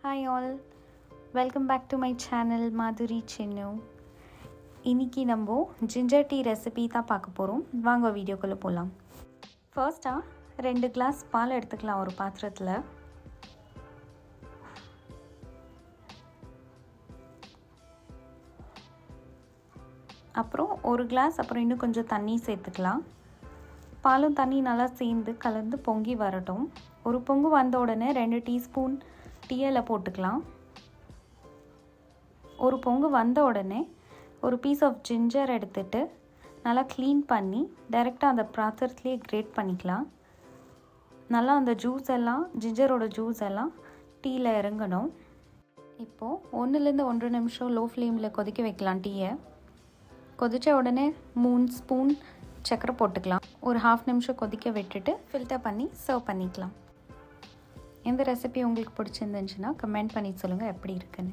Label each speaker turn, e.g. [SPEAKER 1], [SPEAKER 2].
[SPEAKER 1] Hi all, welcome back to my channel Madhuri Chinnu. இன்னைக்கு நம்ம ginger tea recipe தான் பார்க்க போகிறோம். வாங்க வீடியோக்குள்ளே போகலாம். ஃபர்ஸ்ட்டாக 2 கிளாஸ் பால் எடுத்துக்கலாம் ஒரு பாத்திரத்தில். அப்புறம் ஒரு கிளாஸ் அப்புறம் இன்னும் கொஞ்சம் தண்ணி சேர்த்துக்கலாம். பாலும் தண்ணி நல்லா சேர்ந்து கலந்து பொங்கி வரட்டும். ஒரு பொங்கு வந்த உடனே 2 டீஸ்பூன் டீ இலை போட்டுக்கலாம். ஒரு பொங்கு வந்த உடனே ஒரு பீஸ் ஆஃப் ஜிஞ்சர் எடுத்துட்டு நல்லா க்ளீன் பண்ணி டைரெக்டாக அந்த பாத்திரத்துலேயே கிரேட் பண்ணிக்கலாம். நல்லா அந்த ஜூஸ் எல்லாம் ஜிஞ்சரோட ஜூஸ் எல்லாம் டீயில் இறங்கணும். இப்போது 1லேருந்து 1.5 நிமிஷம் லோ ஃப்ளேமில் கொதிக்க வைக்கலாம். டீயை கொதித்த உடனே 3 ஸ்பூன் சர்க்கரை போட்டுக்கலாம். ஒரு 1/2 நிமிஷம் கொதிக்க விட்டுட்டு ஃபில்டர் பண்ணி சர்வ் பண்ணிக்கலாம். இந்த ரெசிபி உங்களுக்கு பிடிச்சிருந்துச்சுன்னா கமெண்ட் பண்ணி சொல்லுங்கள் எப்படி இருக்குன்னு.